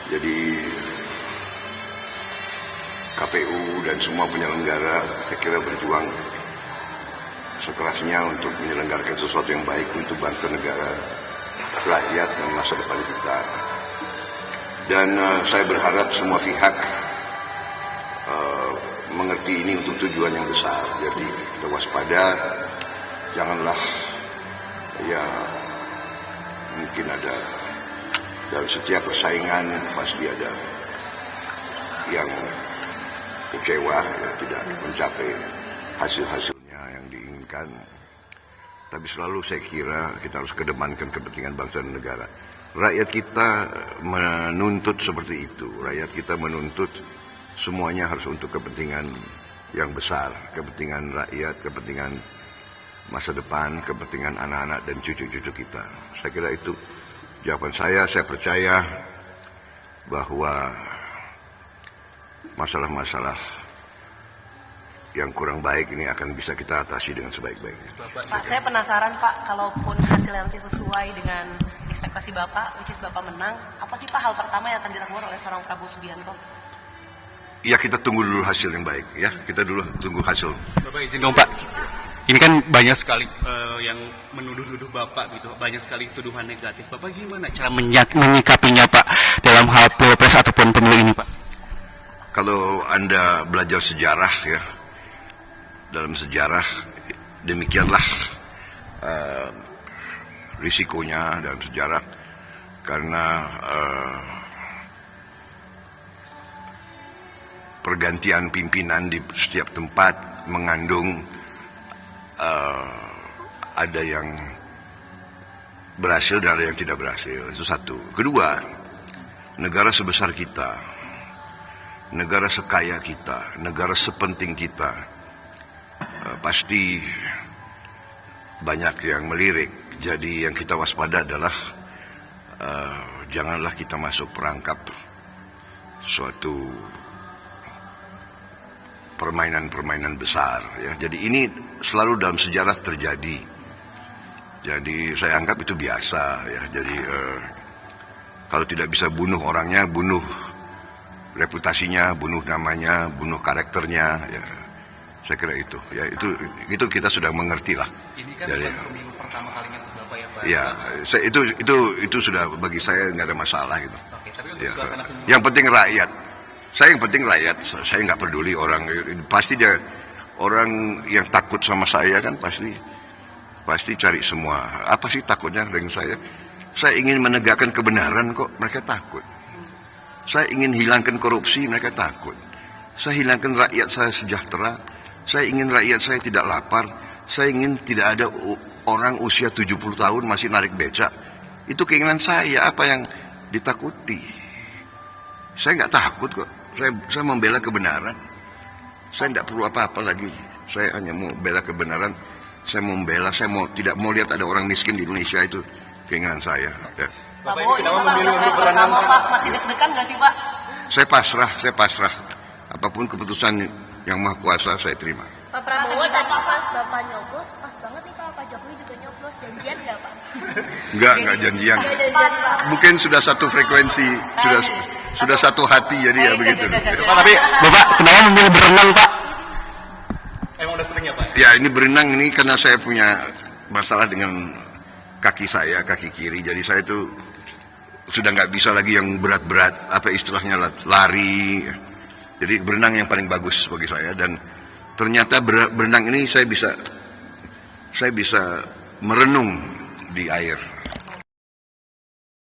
Jadi KPU dan semua penyelenggara saya kira berjuang sekerasnya untuk menyelenggarakan sesuatu yang baik untuk bangsa negara, rakyat dan masa depan kita. Dan saya berharap semua pihak mengerti ini untuk tujuan yang besar. Jadi kita waspada, janganlah ya mungkin ada dalam setiap persaingan pasti ada yang kecewa, ya, tidak mencapai hasil-hasilnya yang diinginkan. Tapi selalu saya kira kita harus kedepankan kepentingan bangsa dan negara. Rakyat kita menuntut seperti itu. Rakyat kita menuntut semuanya harus untuk kepentingan yang besar. Kepentingan rakyat, kepentingan masa depan, kepentingan anak-anak dan cucu-cucu kita. Saya kira itu jawaban saya. Saya percaya bahwa masalah-masalah yang kurang baik ini akan bisa kita atasi dengan sebaik-baiknya. Pak, saya penasaran Pak, kalaupun hasil nanti sesuai dengan ekspektasi Bapak, which is Bapak menang, apa sih Pak hal pertama yang akan dilakukan oleh seorang Prabowo Subianto? Ya kita tunggu dulu hasil yang baik, ya kita dulu tunggu hasil. Bapak izin dong Pak, ini kan banyak sekali yang menuduh-nuduh Bapak gitu, banyak sekali tuduhan negatif. Bapak gimana cara menyikapinya Pak dalam hal pilpres ataupun pemilu ini Pak? Kalau Anda belajar sejarah ya, dalam sejarah demikianlah risikonya dalam sejarah, karena pergantian pimpinan di setiap tempat mengandung ada yang berhasil dan ada yang tidak berhasil. Itu satu. Kedua, negara sebesar kita, negara sekaya kita, negara sepenting kita, pasti banyak yang melirik. Jadi yang kita waspada adalah janganlah kita masuk perangkap suatu permainan-permainan besar ya. Jadi ini selalu dalam sejarah terjadi. Jadi saya anggap itu biasa ya. Jadi kalau tidak bisa bunuh orangnya, bunuh reputasinya, bunuh namanya, bunuh karakternya ya. Saya kira itu ya, itu kita sudah mengerti lah. Ini kan jadi, pemilu pertama kalinya untuk Bapak ya Pak. Ya, itu sudah bagi saya nggak ada masalah gitu. Oke, tapi untuk Ya, suasana yang penting rakyat. Yang penting rakyat. Saya nggak peduli orang. Pasti dia orang yang takut sama saya kan pasti cari semua. Apa sih takutnya dengan saya? Saya ingin menegakkan kebenaran kok mereka takut. Saya ingin hilangkan korupsi mereka takut. Saya hilangkan rakyat saya sejahtera. Saya ingin rakyat saya tidak lapar. Saya ingin tidak ada orang usia 70 tahun masih narik becak. Itu keinginan saya. Apa yang ditakuti? Saya nggak takut kok. Saya membela kebenaran. Saya tidak perlu apa-apa lagi. Saya hanya mau bela kebenaran. Saya mau membela. Saya tidak mau lihat ada orang miskin di Indonesia. Itu keinginan saya. Ya. Pak Prabowo, ini Bapak pilpres pertama Pak, masih deg-degan nggak sih Pak? Saya pasrah. Apapun keputusan yang Maha Kuasa saya terima. Pak Prabowo tadi pas Bapak nyoblos, pas banget nih Pak Jokowi juga nyoblos, janjian nggak Pak? Enggak janjian. Nggak janjian Pak. Mungkin sudah satu frekuensi, sudah satu hati jadi ya begitu. Pak, tapi Bapak kenapa memilih berenang Pak? Emang udah sering ya Pak? Ya ini berenang ini karena saya punya masalah dengan kaki saya, kaki kiri. Jadi saya itu sudah nggak bisa lagi yang berat-berat, apa istilahnya lari. Jadi berenang yang paling bagus bagi saya, dan ternyata berenang ini saya bisa merenung di air.